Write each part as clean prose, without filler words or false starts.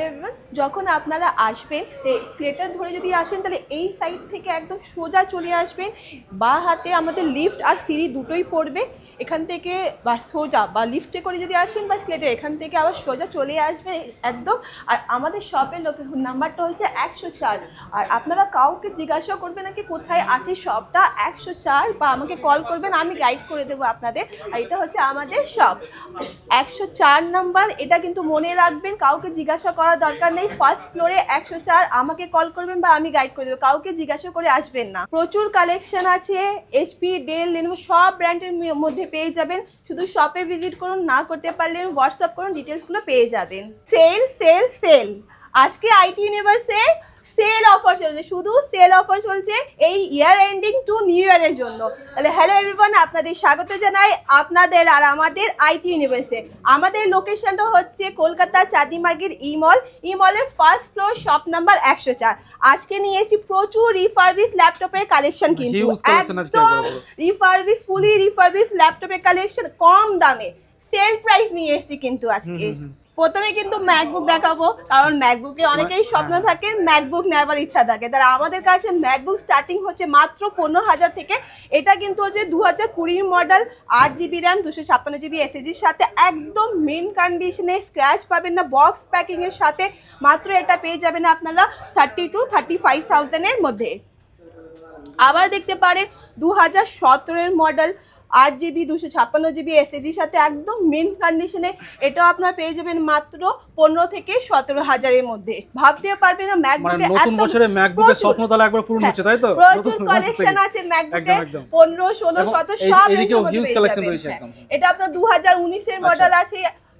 Hello everyone, যখন আপনারা আসবেন স্কেলেটর ধরে যদি আসেন তাহলে এই সাইড থেকে একদম সোজা চলে আসবেন। বা হাতে আমাদের লিফট আর সিঁড়ি দুটোই পড়বে। এখান থেকে বা সোজা বা লিফটে করে যদি আসেন বা স্কেলেটর এখান থেকে আবার সোজা চলে আসবে একদম। আর আমাদের শপের নাম্বারটা হচ্ছে 104। আর আপনারা কাউকে জিজ্ঞাসা করবেন নাকি কোথায় আছে শপটা, 104 বা আমাকে কল করবেন, আমি গাইড করে দেবো আপনাদের। আর এটা হচ্ছে আমাদের শপ 104 নাম্বার। এটা কিন্তু মনে রাখবেন, কাউকে জিজ্ঞাসা করার দরকার নেই। ফার্স্ট ফ্লোরে 104, আমাকে কল করবেন বা আমি গাইড করে দেবো, কাউকে জিজ্ঞাসা করে আসবেন না। প্রচুর কালেকশন আছে, এইচপি, ডেল, লেনোভো সব ব্র্যান্ডের মধ্যে পেয়ে যাবেন। শুধু শপে ভিজিট করুন, না করতে পারলে হোয়াটসঅ্যাপ করুন, ডিটেলসগুলো পেয়ে যাবেন। সেল সেল সেল, আজকে আইটি ইউনিভার্সে সেল অফার চলছে, শুধু সেল অফার চলছে এই ইয়ার এন্ডিং টু নিউ ইয়ারের জন্য। তাহলে হ্যালো এভরিওয়ান, আপনাদের স্বাগত জানাই আপনাদের আর আমাদের আইটি ইউনিভার্সে। আমাদের লোকেশনটা হচ্ছে কলকাতা চাঁদনি মার্কেট ইমলের ফার্স্ট ফ্লোর, শপ নাম্বার 104। আজকে নিয়ে এসেছি প্রচুর রিফারবিশ ল্যাপটপের কালেকশন, কিন্তু একদম রিফারবিশ, ফুলি রিফারবিশ ল্যাপটপের কালেকশন কম দামে সেল প্রাইস নিয়ে এসেছি কিন্তু আজকে। প্রথমে কিন্তু ম্যাকবুক দেখাবো, কারণ ম্যাকবুকের অনেকেই স্বপ্ন থাকে, ম্যাকবুক নেওয়ার ইচ্ছা থাকে। তারা আমাদের কাছে ম্যাকবুক স্টার্টিং হচ্ছে মাত্র 15,000 থেকে। এটা কিন্তু হচ্ছে 2020 মডেল, 8GB র্যাম, 256GB SSDর সাথে একদম মেন কন্ডিশনে, স্ক্র্যাচ পাবেন না, বক্স প্যাকিংয়ের সাথে। মাত্র এটা পেয়ে যাবেন আপনারা 30 to 35,000-এর মধ্যে। আবার দেখতে পারেন 2017 মডেল, 8GB 256GB SSDর সাথে একদম মেন কন্ডিশনে। এটাও আপনারা পেয়ে যাবেন মাত্র 15 থেকে 17,000-এর মধ্যে। ভাবতেও পারবেন না ম্যাকবুকে নতুন বছরে ম্যাকবুকের স্বপ্ন তাহলে একবার পূরণ হচ্ছে, তাই তো? প্রচুর কালেকশন আছে ম্যাকবুকে, 15, 16, 17 সব এর মধ্যে পেয়ে যাবেন। এটা আপনার 2019 এর মডেল আছে,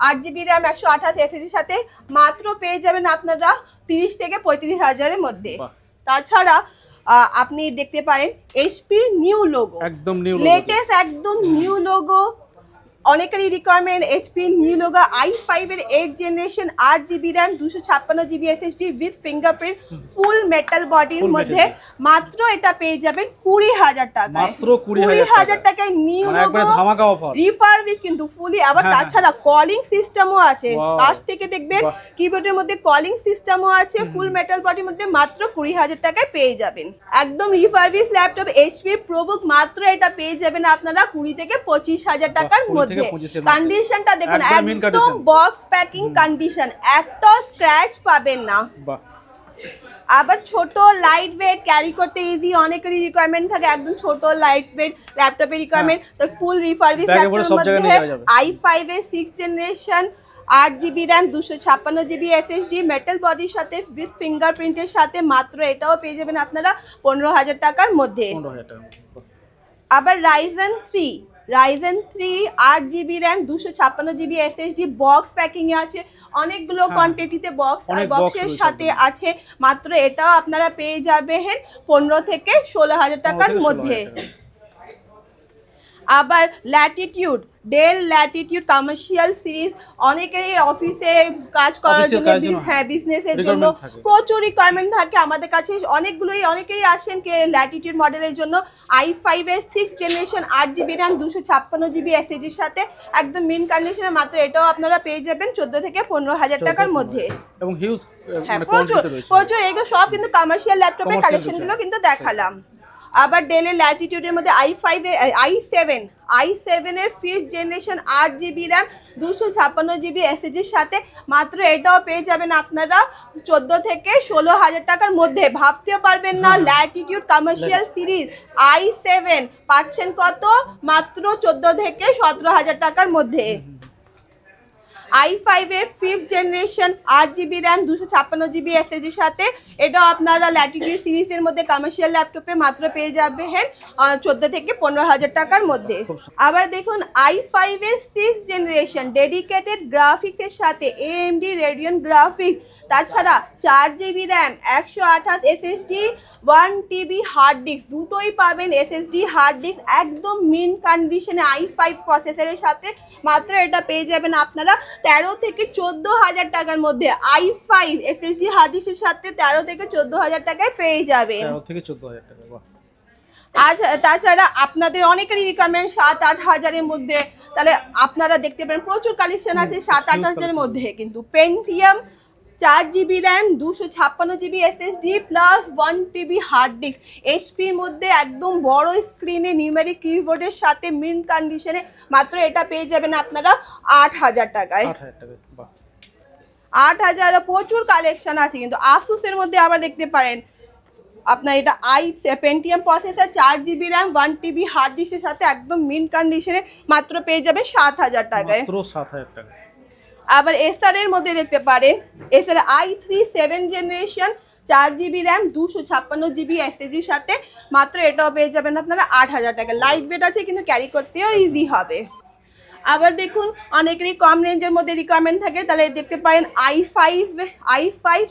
8GB র্যাম, 128 SSDর সাথে। মাত্র পেয়ে যাবেন আপনারা 30 থেকে 35,000-এর মধ্যে। তাছাড়া আপনি দেখতে পারেন এইচপির নিউ লোগো, একদম নিউ লেটেস্ট, একদম নিউ লোগো। অনেকেরই requirement HP new logo i5 এর 8th generation, 8GB RAM, 256GB SSD with fingerprint, full metal বডির মধ্যে। মাত্র এটা পেয়ে যাবেন 20,000 টাকায়, মাত্র 20,000 টাকায় নিউ লোগো রিফারবিশ কিন্তু ফুলি। আবার তাছাড়া কলিং সিস্টেমও আছে, কাছ থেকে দেখবেন কিবোর্ডের মধ্যে কলিং সিস্টেমও আছে, ফুল মেটাল বডির মধ্যে। মাত্র 20,000 টাকায় পেয়ে যাবেন একদম রিফারবিশ ল্যাপটপ এইচপি প্রোবুক। মাত্র এটা পেয়ে যাবেন আপনারা 20 থেকে 25,000 টাকার মধ্যে। কন্ডিশনটা দেখুন, একদম বক্স প্যাকিং কন্ডিশন, একটা স্ক্র্যাচ পাবেন না। আবার ছোট লাইট ওয়েট, ক্যারি করতে ইজি, অনেকেরই রিকোয়ারমেন্ট থাকে একদম ছোট লাইট ওয়েট ল্যাপটপের রিকোয়ারমেন্ট। তো ফুল রিফারবিশ ল্যাপটপের মধ্যে i5 এর 6th generation, 8GB RAM, 256GB SSD, metal বডির সাথে উইথ ফিঙ্গারপ্রিন্টের সাথে। মাত্র এটাও পেয়ে যাবেন আপনারা 15,000 টাকার মধ্যে। আবার Ryzen 3, 8GB RAM, 256GB SSD, box packing এ আছে, অনেকগুলো কোয়ান্টিটিতে বক্স আর বক্সের সাথে আছে। মাত্র এটাও আপনারা পেয়ে যাবেন 15 থেকে 16,000 টাকার মধ্যে। আবার Latitude, del Latitude commercial series, অনেকেই অফিসে কাজ করার জন্য, হ্যাঁ বিজনেসের জন্য প্রচুর রিকোয়ারমেন্ট থাকে। আমাদের কাছে অনেকেই আসেন কে ল্যাটিটিউড মডেলের জন্য। i5 এর 6th generation, 8GB RAM, 256GB SSDর সাথে একদম মেন কন্ডিশনে। মাত্র এটাও আপনারা পেয়ে যাবেন 14 থেকে 15,000 টাকার মধ্যে। এবং হিউজ, হ্যাঁ প্রচুর এগুলো সব কিন্তু কমার্শিয়াল ল্যাপটপের কালেকশনগুলো কিন্তু দেখালাম। আবার ডেলের ল্যাটিটিউডের মধ্যে i7 এর 5th generation, 8GB RAM, 256GB SSDর সাথে। মাত্র এটাও পেয়ে যাবেন আপনারা 14 থেকে 16,000 টাকার মধ্যে। ভাবতেও পারবেন না, ল্যাটিটিউড কমার্শিয়াল সিরিজ i7 পাচ্ছেন কত? মাত্র 14 থেকে 17,000 টাকার মধ্যে। i5 এর 5th generation, 8GB RAM, 256GB SSDর সাথে। এটাও আপনারা ল্যাটিটিউড সিরিজের মধ্যে কমার্শিয়াল ল্যাপটপে মাত্র পেয়ে যাবেন 14 থেকে 15,000 টাকার মধ্যে। আবার দেখুন i5 এর 6th জেনারেশন, ডেডিকেটেড গ্রাফিক্সের সাথে, AMD রেডিয়ন গ্রাফিক্স। তাছাড়া 4GB RAM, 128 SSD, 1TB hard disk, দুটোই পাবেন SSD হার্ড ডিস্ক একদম মেন কন্ডিশনে i5 প্রসেসরের সাথে। মাত্র এটা পেয়ে যাবেন আপনারা 13 থেকে 14,000 টাকার মধ্যে। i5 SSD হার্ড ডিস্কের সাথে 13 থেকে 14,000 টাকায় পেয়ে যাবেন। 13 থেকে 14,000 টাকা, বাহ। আজ তাছাড়া আপনাদের অনেকেরই রিকোয়ারমেন্ট 7-8 হাজারের মধ্যে, তাহলে আপনারা দেখতে পারেন প্রচুর কালেকশন আছে 7-8 হাজারের মধ্যে। কিন্তু Pentium 4GB RAM 256GB SSD plus 1TB hard disk. এইচপির মধ্যে একদম বড় স্ক্রিনে নিউমেরিক কিবোর্ডের সাথে মিন্ট কন্ডিশনে মাত্র এটা পেয়ে যাবেন আপনারা 8000 টাকায়। 8000 টাকা, বাহ। 8000 প্রচুর কালেকশন আছে কিন্তু। আসুসের মধ্যে আবার দেখতে পারেন আপনার এটা Pentium processor 4GB RAM 1TB hard ডিস্কের সাথে একদম মিন্ট কন্ডিশনে মাত্র পেয়ে যাবে 7000 টাকায়। মাত্র 7000 টাকা। আবার এসআর এর মধ্যে দেখতে পারেন SR i3 7 generation 4GB RAM 256GB এসএসডির সাথে মাত্র এটাও পেয়ে যাবেন আপনারা 8000 টাকা। লাইট ওয়েট আছে কিন্তু ক্যারি করতেও ইজি হবে। আবার দেখুন অনেকেরই কম রেঞ্জের মধ্যে রিকোয়ারমেন্ট থাকে, তাহলে দেখতে পারেন i5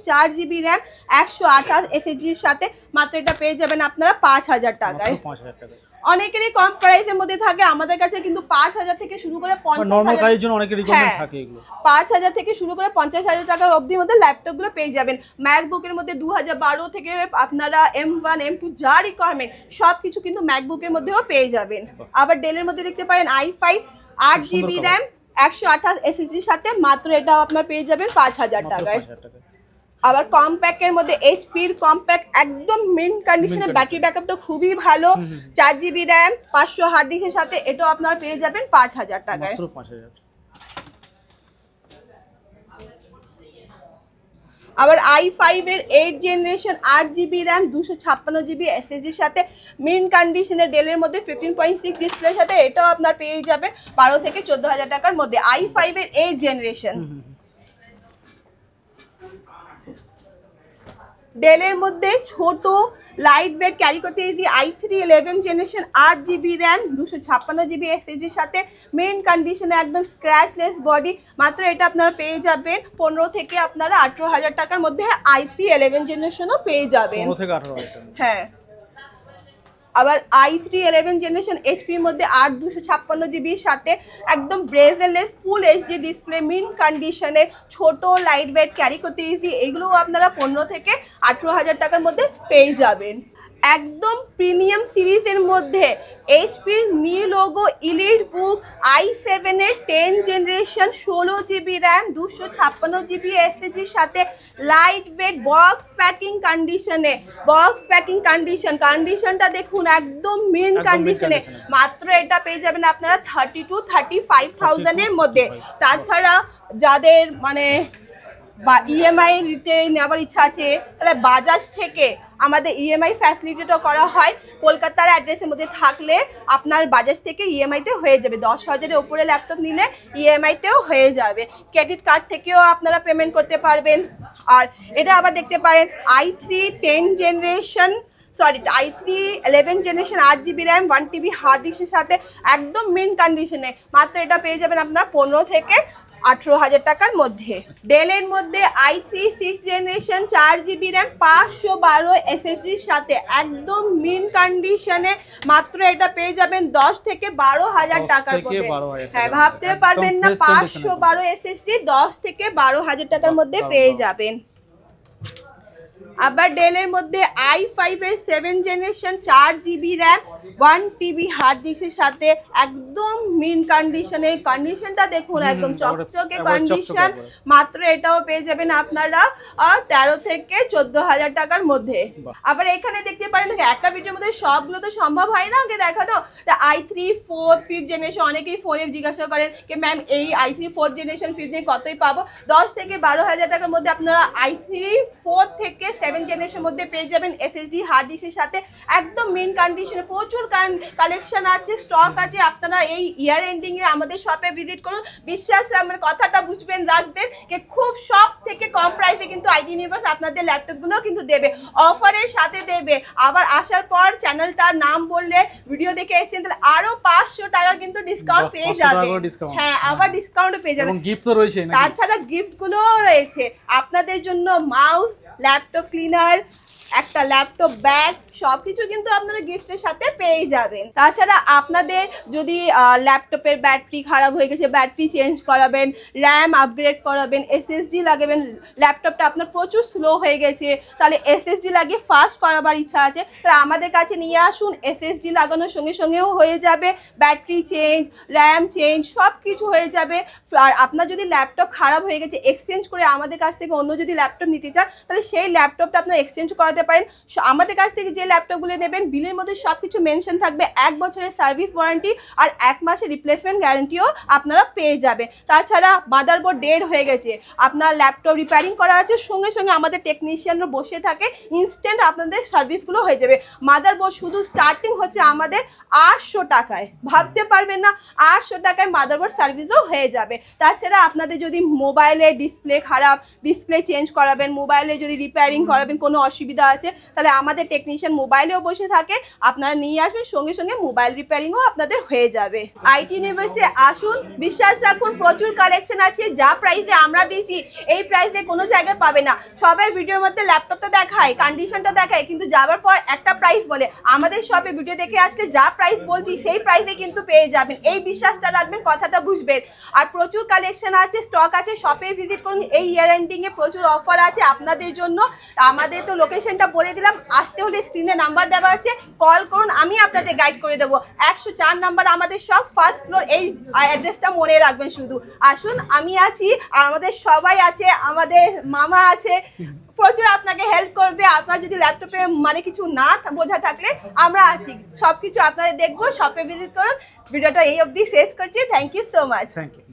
4GB র্যাম 128 এসএসডির সাথে মাত্র এটা পেয়ে যাবেন আপনারা 5000 টাকায়। 5000 টাকা। অনেকেরই কম প্রাইসের মধ্যে থাকে, আমাদের কাছে কিন্তু 5000 থেকে শুরু করে 50,000 নরমাল কাজের জন্য অনেকের রিকোয়ারমেন্ট থাকে এগুলো। 5000 থেকে শুরু করে 50,000 টাকার অবধির মধ্যে ল্যাপটপগুলো পেয়ে যাবেন। ম্যাকবুকের মধ্যে 2012 থেকে আপনারা M1 M2 যা রিকোয়ারমেন্ট সব কিছু কিন্তু ম্যাকবুকের মধ্যেও পেয়ে যাবেন। আবার ডেলের মধ্যে দেখতে পারেন i5 8GB র্যাম 128 এসএসডির সাথে মাত্র এটাও আপনার পেয়ে যাবেন 5000 টাকায়। আবার কম্প্যাক্টের মধ্যে এইচপির কম্প্যাক্ট একদম মিন্ট কন্ডিশনে, ব্যাটারি ব্যাকআপটা খুবই ভালো, 4GB র্যাম 500 হার্ড ডিস্কের সাথে এটাও আপনারা পেয়ে যাবেন 5000 টাকায়। মাত্র 5000। আবার i5 এর 8 জেনারেশন 8GB র্যাম 256GB এসএসডির সাথে মিন্ট কন্ডিশনে ডেলের মধ্যে 15.6 ডিসপ্লের সাথে এটাও আপনার পেয়ে যাবে 12 থেকে 14000 টাকার মধ্যে। i5 এর 8 জেনারেশন। ডেলের মধ্যে ছোট লাইট ওয়েট ক্যারি করতে easy i3 11 generation 8GB RAM 256GB এসএসডির সাথে মেইন কন্ডিশনে একদম স্ক্র্যাচলেস বডি মাত্র এটা আপনারা পেয়ে যাবেন 15 থেকে আপনারা 18000 টাকার মধ্যে i3 11 জেনারেশনও পেয়ে যাবেন। 15 থেকে 18000 টাকা। হ্যাঁ। আবার i3 11 জেনারেশন এইচপির মধ্যে 256GB সাথে একদম ব্রেজলেস ফুল এইচডি ডিসপ্লে মিন্ট কন্ডিশনে ছোট লাইট ওয়েট ক্যারি করতে ইজি, এগুলোও আপনারা 15 থেকে 18000 টাকার মধ্যে পেয়ে যাবেন। একদম প্রিমিয়াম সিরিজের মধ্যে এইচপির নিউ লোগো ইলিট বুক i7 এর 10 জেনারেশন 16GB র্যাম 256GB এসএসডির সাথে লাইট ওয়েট বক্স প্যাকিং কন্ডিশনটা দেখুন একদম মিন্ট কন্ডিশনে মাত্র এটা পেয়ে যাবেন আপনারা 30,000 to 35,000 এর মধ্যে। তাছাড়া যাদের মানে ইএমআই নিতে নেওয়ার ইচ্ছা আছে তাহলে বাজাজ থেকে আমাদের ইএমআই ফ্যাসিলিটিটাও করা হয়। কলকাতার অ্যাড্রেসের মধ্যে থাকলে আপনার বাজাজ থেকে ইএমআইতে হয়ে যাবে, 10,000-এর উপরে ল্যাপটপ নিলে ইএমআইতেও হয়ে যাবে। ক্রেডিট কার্ড থেকেও আপনারা পেমেন্ট করতে পারবেন। আর এটা আবার দেখতে পারেন i3 11 generation 8GB RAM 1TB hard ডিস্কের সাথে একদম মিন্ট কন্ডিশনে মাত্র এটা পেয়ে যাবেন আপনার 15 থেকে 18000 টাকার মধ্যে। ডেলের মধ্যে i3 6 জেনারেশন 4GB র্যাম 512 এসএসডির সাথে একদম মিন্ট কন্ডিশনে মাত্র এটা পেয়ে যাবেন 10 থেকে 12000 টাকার মধ্যে। হ্যাঁ, ভাবতে পারবেন না 512 এসএসডি 10 থেকে 12000 টাকার মধ্যে পেয়ে যাবেন। আবার ডেলের মধ্যে i5 এর 7 generation 4GB RAM 1TB hard ডিস্কের সাথে একদম মিন্ট কন্ডিশনে, কন্ডিশনটা দেখুন একদম চকচকে কন্ডিশন মাত্র এটাও পেয়ে যাবেন আপনারা 13 থেকে 14000 টাকার মধ্যে। আবার এখানে দেখতে পারেন দেখো একটা ভিডিওর মধ্যে সবগুলো তো সম্ভব হয় না ওকে দেখানো। তা i3 4th 5th জেনারেশন অনেকেই ফোনে জিজ্ঞাসা করেন যে ম্যাম এই i3 4th জেনারেশন 5th কতই পাবো? 10 থেকে 12000 টাকার মধ্যে আপনারা i3 4th থেকে 7 জেনারেশনের মধ্যে পেয়ে যাবেন এসএসডি হার্ড ডিস্কের সাথে একদম মিন্ট কন্ডিশনে। প্রচুর কালেকশন আছে, স্টক আছে। আপনারা এই ইয়ার এন্ডিং এ আমাদের শপে ভিজিট করুন, বিশ্বাস আমার কথাটা বুঝবেন রাখবেন যে খুব সব থেকে কম প্রাইসে কিন্তু আইটি ইউনিভার্স আপনাদের ল্যাপটপগুলো কিন্তু দেবে, অফারের সাথে দেবে। আবার আসার পর চ্যানেলটার নাম বললে ভিডিও দেখে এসেছেন তাহলে আরো 500 টাকার কিন্তু ডিসকাউন্ট পেয়ে যাবে। হ্যাঁ, আবার ডিসকাউন্ট পেয়ে যাবেন। গিফট তো রয়েছে, তাছাড়া গিফট গুলো রয়েছে আপনাদের জন্য, মাউস, ল্যাপটপ ক্লিনার, একটা ল্যাপটপ ব্যাগ সবকিছু কিন্তু আপনারা গিফটের সাথে পেয়ে যাবেন। তাছাড়া আপনাদের যদি ল্যাপটপের ব্যাটারি খারাপ হয়ে গেছে, ব্যাটারি চেঞ্জ করাবেন, র্যাম আপগ্রেড করাবেন, এসএসডি লাগাবেন, ল্যাপটপটা আপনার প্রচুর স্লো হয়ে গেছে, তাহলে এসএসডি লাগিয়ে ফাস্ট করাবার ইচ্ছা আছে, তাহলে আমাদের কাছে নিয়ে আসুন। এসএসডি লাগানোর সঙ্গে সঙ্গেও হয়ে যাবে, ব্যাটারি চেঞ্জ, র্যাম চেঞ্জ সব কিছু হয়ে যাবে। আর আপনার যদি ল্যাপটপ খারাপ হয়ে গেছে, এক্সচেঞ্জ করে আমাদের কাছ থেকে অন্য যদি ল্যাপটপ নিতে চান, তাহলে সেই ল্যাপটপটা আপনারা এক্সচেঞ্জ করাতে পারেন। আমাদের কাছ থেকে যে ল্যাপটপগুলো নেবেন বিলের মধ্যে সব কিছু মেনশন থাকবে, 1 বছরের সার্ভিস ওয়ারেন্টি আর 1 মাসের রিপ্লেসমেন্ট গ্যারান্টিও আপনারা পেয়ে যাবেন। তাছাড়া মাদারবোর্ড ডেড হয়ে গেছে, আপনার ল্যাপটপ রিপেয়ারিং করা আছে, সঙ্গে সঙ্গে আমাদের টেকনিশিয়ানরা বসে থাকে, ইনস্ট্যান্ট আপনাদের সার্ভিসগুলো হয়ে যাবে। মাদারবোর্ড শুধু স্টার্টিং হচ্ছে আমাদের 800 টাকায়, ভাবতে পারবেন না, 800 টাকায় মাদারবোর্ড সার্ভিসও হয়ে যাবে। তাছাড়া আপনাদের যদি মোবাইলের ডিসপ্লে খারাপ, ডিসপ্লে চেঞ্জ করাবেন, মোবাইলে যদি রিপেয়ারিং করাবেন, কোনো অসুবিধা আছে, তাহলে আমাদের টেকনিশিয়ান মোবাইলেও বসে থাকে, আপনারা নিয়ে আসবেন, সঙ্গে সঙ্গে মোবাইল রিপেয়ারিংও আপনাদের হয়ে যাবে। আইটি ইউনিভার্সে আসুন, বিশ্বাস রাখুন, প্রচুর কালেকশন আছে। যা প্রাইসে আমরা দিয়েছি এই প্রাইসে কোনো জায়গায় পাবে না। সবাই ভিডিওর মধ্যে ল্যাপটপটা দেখায়, কন্ডিশনটা দেখায়, কিন্তু যাওয়ার পর একটা প্রাইস বলে। আমাদের শপে ভিডিও দেখে আসলে যা প্রাইস বলছি সেই প্রাইসে কিন্তু পেয়ে যাবেন, এই বিশ্বাসটা রাখবেন, কথাটা বুঝবেন। আর প্রচুর কালেকশন আছে, স্টক আছে, শপে ভিজিট করুন। এই ইয়ার এন্ডিংয়ে প্রচুর অফার আছে আপনাদের জন্য। আমাদের তো লোকেশনটা বলে দিলাম, আসতে হলে স্ক্রিনে নাম্বার দেওয়া আছে, কল করুন, আমি আপনাদের গাইড করে দেবো। 104 নাম্বার আমাদের সব, ফার্স্ট ফ্লোর। এই অ্যাড্রেসটা মনে রাখবেন শুধু। আসুন, আমি আছি, আর আমাদের সবাই আছে, আমাদের মামা আছে, প্রচুর আপনাকে হেল্প করবে। আপনার যদি ল্যাপটপে মানে কিছু না বোঝা থাকলে আমরা আছি, সব কিছু আপনাদের দেখবো। শপে ভিজিট করুন। ভিডিওটা এই অবধি শেষ করছি। Thank you so much. Thank you.